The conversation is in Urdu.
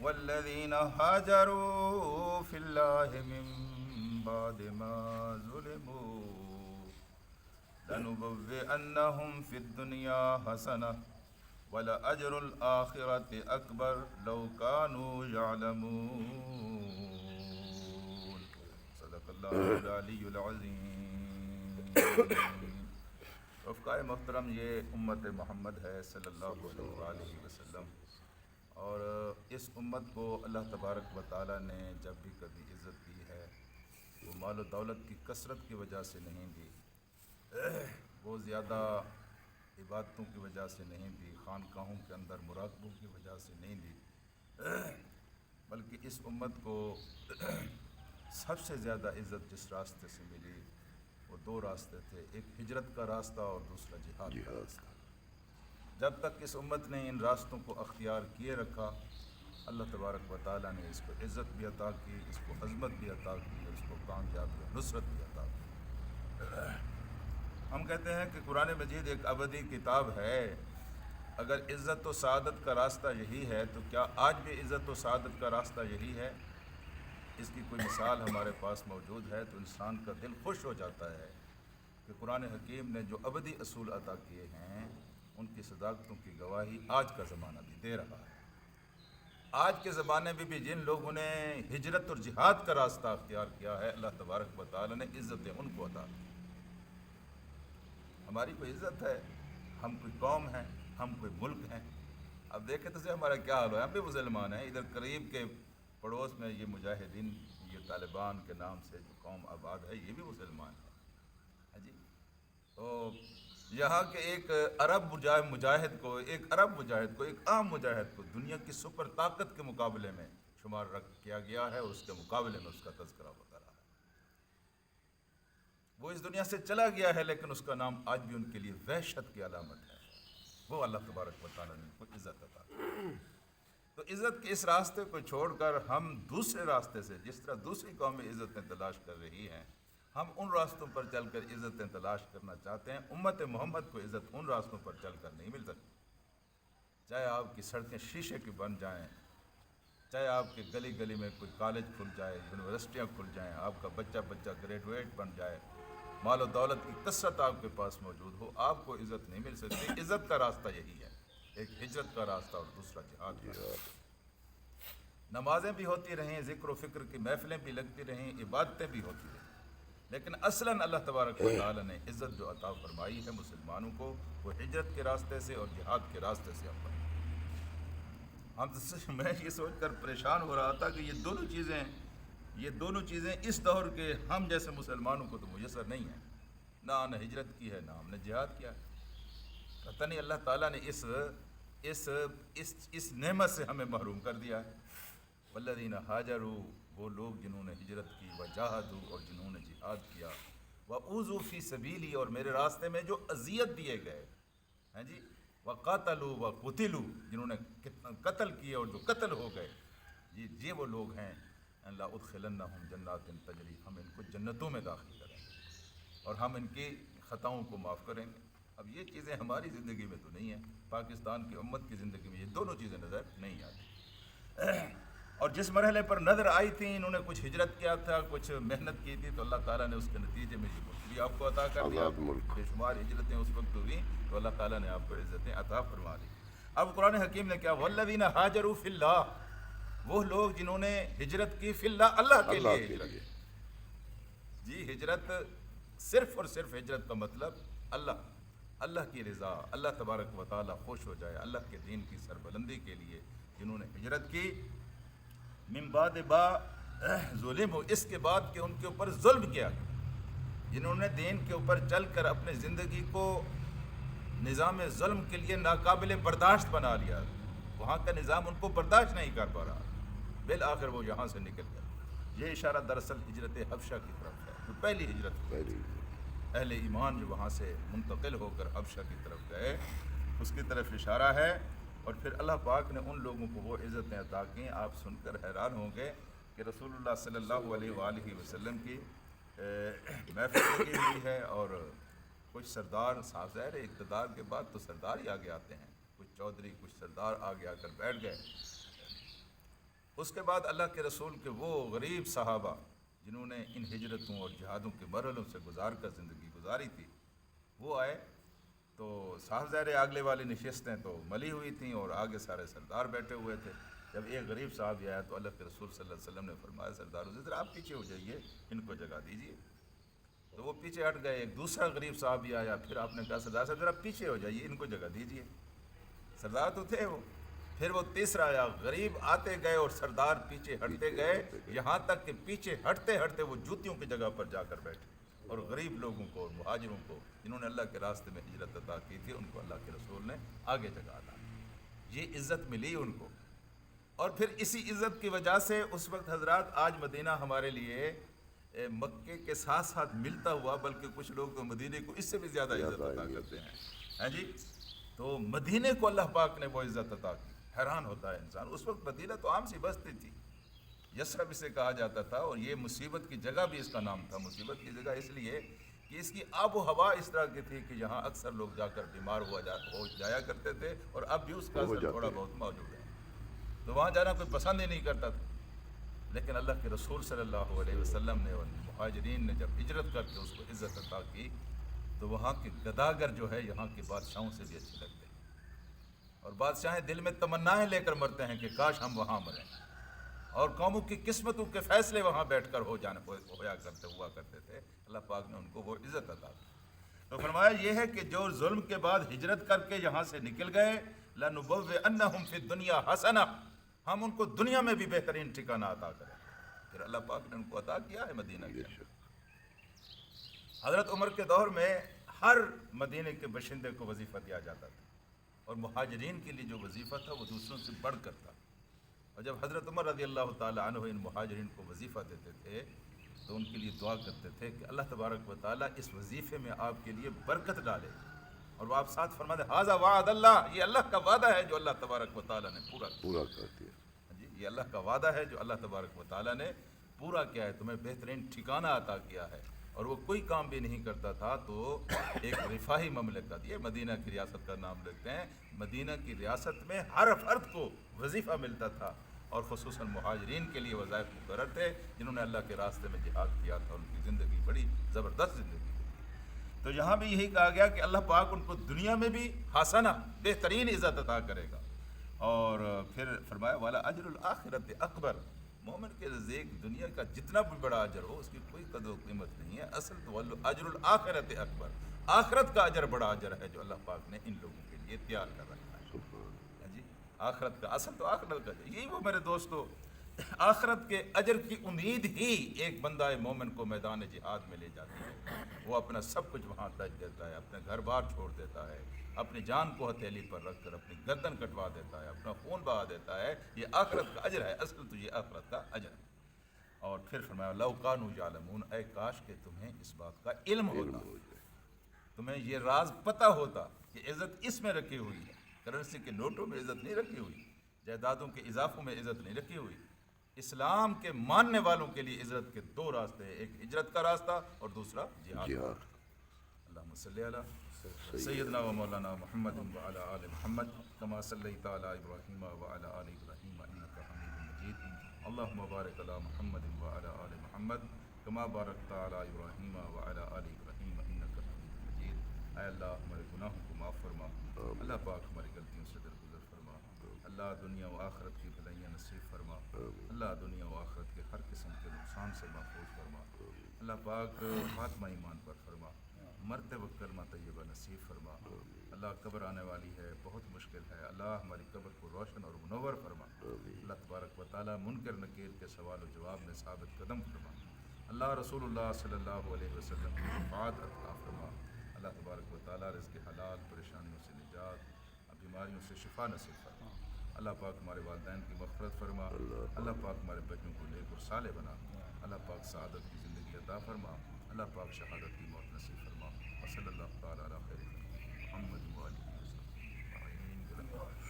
والذین هاجروا فی اللہ من بعد ما ظلموا لنبوئنہم فی الدنیا حسنہ وَلَأَجْرُ الْآخِرَةِ أَكْبَرُ لَوْ كَانُوا يَعْلَمُونَ صدق اللہ العلی العظیم۔ رفقائے محترم، یہ امت محمد ہے صلی اللہ علیہ وسلم، اور اس امت کو اللہ تبارک و تعالیٰ نے جب بھی کبھی عزت دی ہے وہ مال و دولت کی کثرت کی وجہ سے نہیں دی، وہ زیادہ عبادتوں کی وجہ سے نہیں دی، خانقاہوں کے اندر مراقبوں کی وجہ سے نہیں دی، بلکہ اس امت کو سب سے زیادہ عزت جس راستے سے ملی وہ دو راستے تھے، ایک ہجرت کا راستہ اور دوسرا جہاد کا راستہ۔ جب تک اس امت نے ان راستوں کو اختیار کیے رکھا، اللہ تبارک و تعالیٰ نے اس کو عزت بھی عطا کی، اس کو عظمت بھی عطا کی، اور اس کو کامیابی اور نصرت بھی عطا کی۔ ہم کہتے ہیں کہ قرآن مجید ایک ابدی کتاب ہے، اگر عزت و سعادت کا راستہ یہی ہے تو کیا آج بھی عزت و سعادت کا راستہ یہی ہے؟ اس کی کوئی مثال ہمارے پاس موجود ہے تو انسان کا دل خوش ہو جاتا ہے کہ قرآن حکیم نے جو ابدی اصول عطا کیے ہیں ان کی صداقتوں کی گواہی آج کا زمانہ بھی دے رہا ہے۔ آج کے زمانے میں بھی جن لوگوں نے ہجرت اور جہاد کا راستہ اختیار کیا ہے، اللہ تبارک و تعالیٰ نے عزتیں ان کو عطا کی۔ ہماری کوئی عزت ہے؟ ہم کوئی قوم ہیں؟ ہم کوئی ملک ہیں؟ اب دیکھیں تو ہمارا کیا حال ہے، ہم بھی مسلمان ہیں، ادھر قریب کے پڑوس میں یہ مجاہدین، یہ طالبان کے نام سے جو قوم آباد ہے یہ بھی مسلمان ہے جی۔ تو یہاں کے ایک عرب مجاہد کو، ایک عام مجاہد کو دنیا کی سپر طاقت کے مقابلے میں شمار کیا گیا ہے، اور اس کے مقابلے میں اس کا تذکرہ ہوتا رہا ہے۔ وہ اس دنیا سے چلا گیا ہے لیکن اس کا نام آج بھی ان کے لیے وحشت کی علامت ہے۔ وہ اللہ تبارک و تعالیٰ نے ان کو عزت عطا کی۔ تو عزت کے اس راستے کو چھوڑ کر ہم دوسرے راستے سے، جس طرح دوسری قومیں عزتیں تلاش کر رہی ہیں، ہم ان راستوں پر چل کر عزتیں تلاش کرنا چاہتے ہیں۔ امت محمد کو عزت ان راستوں پر چل کر نہیں مل سکتی، چاہے آپ کی سڑکیں شیشے کی بن جائیں، چاہے آپ کے گلی گلی میں کوئی کالج کھل جائے، یونیورسٹیاں کھل جائیں، آپ کا بچہ گریجویٹ بن جائے، مال و دولت کی کثرت آپ کے پاس موجود ہو، آپ کو عزت نہیں مل سکتی۔ عزت کا راستہ یہی ہے، ایک ہجرت کا راستہ اور دوسرا جہاد کا راستہ۔ نمازیں بھی ہوتی رہیں، ذکر و فکر کی محفلیں بھی لگتی رہیں، عبادتیں بھی ہوتی رہیں، لیکن اصلاً اللہ تبارک و تعالیٰ نے عزت جو عطا فرمائی ہے مسلمانوں کو وہ ہجرت کے راستے سے اور جہاد کے راستے سے عطا۔ میں یہ سوچ کر پریشان ہو رہا تھا کہ یہ دونوں چیزیں اس دور کے ہم جیسے مسلمانوں کو تو میسر نہیں ہیں، نہ ہجرت کی ہے نہ ہم نے جہاد کیا ہے۔ پتہ نہیں اللہ تعالیٰ نے اس نعمت سے ہمیں محروم کر دیا ہے۔ والذین ہاجروا، وہ لوگ جنہوں نے ہجرت کی، وجاہدوا، اور جنہوں نے جہاد کیا، وأوذوا فی سبیلی، اور میرے راستے میں جو اذیت دیے گئے ہیں جی، وقاتلوا وقتلوا، جنہوں نے قتل کیے اور جو قتل ہو گئے، یہ وہ لوگ ہیں، لأدخلنہم جنات تجری، ہم ان کو جنتوں میں داخل کریں گے اور ہم ان کی خطاؤں کو معاف کریں گے۔ اب یہ چیزیں ہماری زندگی میں تو نہیں ہیں، پاکستان کی امت کی زندگی میں یہ دونوں چیزیں نظر نہیں آتی۔ اور جس مرحلے پر نظر آئی تھیں، انہوں نے کچھ ہجرت کیا تھا، کچھ محنت کی تھی، تو اللہ تعالیٰ نے اس کے نتیجے میں یہ ملک بھی آپ کو عطا کر دیا۔ بے شمار ہجرتیں اس وقت ہوئی تو اللہ تعالیٰ نے آپ کو عزتیں عطا فرما دی۔ اب قرآن حکیم نے کیا، والذین ہاجروا فی اللہ، وہ لوگ جنہوں نے ہجرت کی فی اللہ، اللہ کے لیے ہجرت۔ جی، ہجرت صرف اور صرف ہجرت کا مطلب اللہ کی رضا، اللہ تبارک و تعالیٰ خوش ہو جائے، اللہ کے دین کی سربلندی کے لیے جنہوں نے ہجرت کی، من بعد با ظلم ہو، اس کے بعد کہ ان کے اوپر ظلم کیا گیا، جنہوں نے دین کے اوپر چل کر اپنے زندگی کو نظام ظلم کے لیے ناقابل برداشت بنا لیا، وہاں کا نظام ان کو برداشت نہیں کر پا رہا، بالآخر وہ یہاں سے نکل گیا۔ یہ اشارہ دراصل ہجرت حبشہ کی طرف ہے، جو پہلی ہجرت ہوئی، اہل ایمان جو وہاں سے منتقل ہو کر حبشہ کی طرف گئے، اس کی طرف اشارہ ہے۔ اور پھر اللہ پاک نے ان لوگوں کو وہ عزتیں عطا کیں، آپ سن کر حیران ہوں گے کہ رسول اللہ صلی اللہ علیہ وآلہ وسلم کی محفل لگی ہوئی ہے، اور کچھ سردار، ظاہر اقتدار کے بعد تو سردار ہی آگے آتے ہیں، کچھ چودھری، کچھ سردار آگے آ کر بیٹھ گئے، اس کے بعد اللہ کے رسول کے وہ غریب صحابہ جنہوں نے ان ہجرتوں اور جہادوں کے مرحلوں سے گزار کر زندگی گزاری تھی، وہ آئے تو صاحب ظاہر اگلے والی نشستیں تو ملی ہوئی تھیں اور آگے سارے سردار بیٹھے ہوئے تھے۔ جب ایک غریب صاحب آیا تو اللہ کے رسول صلی اللہ علیہ وسلم نے فرمایا سرداروں سے ذرا آپ پیچھے ہو جائیے، ان کو جگہ دیجیے۔ تو وہ پیچھے ہٹ گئے۔ ایک دوسرا غریب صاحب بھی آیا، پھر آپ نے کہا سردار صاحب ذرا پیچھے ہو جائیے، ان کو جگہ دیجیے۔ سردار تو تھے وہ۔ پھر وہ تیسرا آیا، غریب آتے گئے اور سردار پیچھے ہٹتے گئے، یہاں تک کہ پیچھے ہٹتے ہٹتے وہ جوتیوں کی جگہ پر جا کر بیٹھے، اور غریب لوگوں کو اور مہاجروں کو جنہوں نے اللہ کے راستے میں ہجرت عطا کی تھی، ان کو اللہ کے رسول نے آگے جگہ عطا کی۔ یہ عزت ملی ان کو، اور پھر اسی عزت کی وجہ سے اس وقت حضرات آج مدینہ ہمارے لیے مکے کے ساتھ ساتھ ملتا ہوا، بلکہ کچھ لوگ تو مدینے کو اس سے بھی زیادہ عزت عطا کرتے ہیں، ہاں جی۔ تو مدینے کو اللہ پاک نے وہ عزت عطا کی، حیران ہوتا ہے انسان۔ اس وقت مدینہ تو عام سی بستی تھی، یثرب اسے کہا جاتا تھا، اور یہ مصیبت کی جگہ بھی اس کا نام تھا۔ مصیبت کی جگہ اس لیے کہ اس کی آب و ہوا اس طرح کی تھی کہ یہاں اکثر لوگ جا کر بیمار ہو جایا کرتے تھے، اور اب بھی اس کا اثر تھوڑا بہت موجود ہے، تو وہاں جانا کوئی پسند ہی نہیں کرتا تھا۔ لیکن اللہ کے رسول صلی اللہ علیہ وسلم نے اور مہاجرین نے جب ہجرت کر کے اس کو عزت عطا کی، تو وہاں کے گداگر جو ہے یہاں کے بادشاہوں سے بھی اچھے لگتے ہیں، اور بادشاہیں دل میں تمنائیں لے کر مرتے ہیں کہ کاش ہم وہاں مریں، اور قوموں کی قسمتوں کے فیصلے وہاں بیٹھ کر ہوا کرتے تھے۔ اللہ پاک نے ان کو وہ عزت عطا کی۔ تو فرمایا یہ ہے کہ جو ظلم کے بعد ہجرت کر کے یہاں سے نکل گئے، لَنُبَوِّئَنَّهُمْ فِي الدُّنْيَا حَسَنَةً، ہم ان کو دنیا میں بھی بہترین ٹھکانہ عطا کریں۔ پھر اللہ پاک نے ان کو عطا کیا ہے مدینہ کے اندر۔ حضرت عمر کے دور میں ہر مدینے کے باشندے کو وظیفہ دیا جاتا تھا، اور مہاجرین کے لیے جو وظیفہ تھا وہ دوسروں سے بڑھ کر تھا۔ اور جب حضرت عمر رضی اللہ تعالیٰ عنہ ان مہاجرین کو وظیفہ دیتے تھے تو ان کے لیے دعا کرتے تھے کہ اللہ تبارک و تعالیٰ اس وظیفے میں آپ کے لیے برکت ڈالے، اور وہ آپ ساتھ فرماتے ہیں ھذا وعد اللہ، یہ اللہ کا وعدہ ہے جو اللہ تبارک و تعالیٰ نے پورا کر دیا۔ جی، یہ اللہ کا وعدہ ہے جو اللہ تبارک و تعالیٰ نے پورا کیا ہے، تمہیں بہترین ٹھکانہ عطا کیا ہے۔ اور وہ کوئی کام بھی نہیں کرتا تھا تو ایک رفاہی مملکت، یہ مدینہ کی ریاست کا نام لیتے ہیں، مدینہ کی ریاست میں ہر فرد کو وظیفہ ملتا تھا، اور خصوصاً مہاجرین کے لیے وظائف مقرر تھے جنہوں نے اللہ کے راستے میں جہاد کیا تھا، ان کی زندگی بڑی زبردست زندگی تھی۔ تو یہاں بھی یہی کہا گیا کہ اللہ پاک ان کو دنیا میں بھی حسنہ، بہترین عزت عطا کرے گا، اور پھر فرمایا والا اجر الآخرت اکبر، مومن کے نزدیک دنیا کا جتنا بھی بڑا اجر ہو اس کی کوئی قدر و قیمت نہیں ہے، اصل تو اجر الآخرت اکبر، آخرت کا اجر بڑا اجر ہے جو اللہ پاک نے ان لوگوں کے لیے تیار کر رکھا ہے۔ جی، آخرت کا اصل تو آخرت کا، یہی وہ میرے دوستو، آخرت کے اجر کی امید ہی ایک بندہ مومن کو میدان جہاد میں لے جاتی ہے۔ وہ اپنا سب کچھ وہاں تج دیتا ہے، اپنے گھر بار چھوڑ دیتا ہے، اپنی جان کو ہتھیلی پر رکھ کر اپنی گردن کٹوا دیتا ہے، اپنا خون بہا دیتا ہے۔ یہ آخرت کا اجر ہے، اصل تو یہ آخرت کا اجر ہے۔ اور پھر فرمایا لو کانوا یعلمون، اے کاش کہ تمہیں اس بات کا علم ہوتا، تمہیں یہ راز پتہ ہوتا کہ عزت اس میں رکھی ہوئی ہے، کرنسی کے نوٹوں میں عزت نہیں رکھی ہوئی، جائیدادوں کے اضافوں میں عزت نہیں رکھی ہوئی۔ اسلام کے ماننے والوں کے لیے عزت کے دو راستے ہیں، ایک ہجرت کا راستہ اور دوسرا جہاد کا۔ اللہم صلی علی سیدنا و مولانا محمد وعلی آل محمد کما صلیت علی ابراہیم وعلی آل ابراہیم انک حمید مجید۔ اللہم بارک علی محمد وعلی آل محمد کما بارکت علی ابراہیم وعلی آل ابراہیم انک حمید مجید۔ اے اللہ ہمارے گناہوں کو معاف فرما، اللہ پاک ہماری غلطیوں سے درگزر فرما، اللہ دنیا و آخرت کی بھلائیاں نصیب فرما، اللہ دنیا و آخرت کے ہر قسم کے نقصان سے محفوظ فرما، اللہ پاک خاتمہ ایمان پر فرما، مرتے وقت کلمہ طیبہ نصیب فرما۔ اللہ قبر آنے والی ہے، بہت مشکل ہے، اللہ ہماری قبر کو روشن اور منور فرما۔ اللہ تبارک و تعالیٰ منکر نکیر کے سوال و جواب میں ثابت قدم فرما، اللہ رسول اللہ صلی اللہ علیہ وسلم کی شفاعت عطا فرما۔ اللہ تبارک و تعالیٰ رزق حلال، پریشانیوں سے نجات، بیماریوں سے شفا نصیب فرما۔ اللہ پاک ہمارے والدین کی مغفرت فرما، اللہ پاک ہمارے بچوں کو نیک اور صالح بنا، اللہ پاک سعادت کی زندگی عطا فرما، اللہ پاک شہادت کی موت نصیب فرما۔ وصلی اللہ تعالیٰ علی خیر محمد وآلہ وصحبہ اجمعین۔